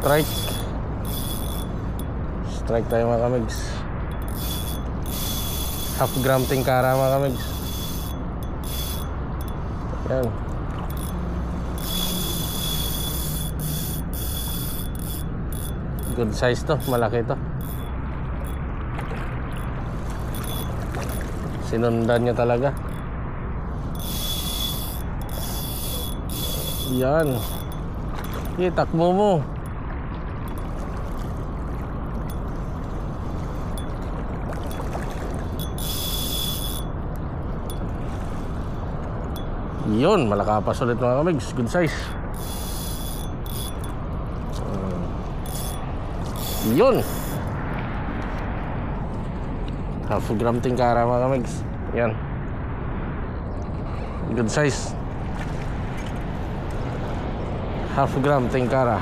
Strike. Strike tayo mga kamigs. Half gram tingkara mga kamigs. Yan. Good size to, malaki to. Sinundan niya talaga. Yan. Takbo mo. Yun, malakapas ulit mga kamigs. Good size. Yun. Half gram tingkara mga kamigs. Yan. Good size. Half gram tingkara.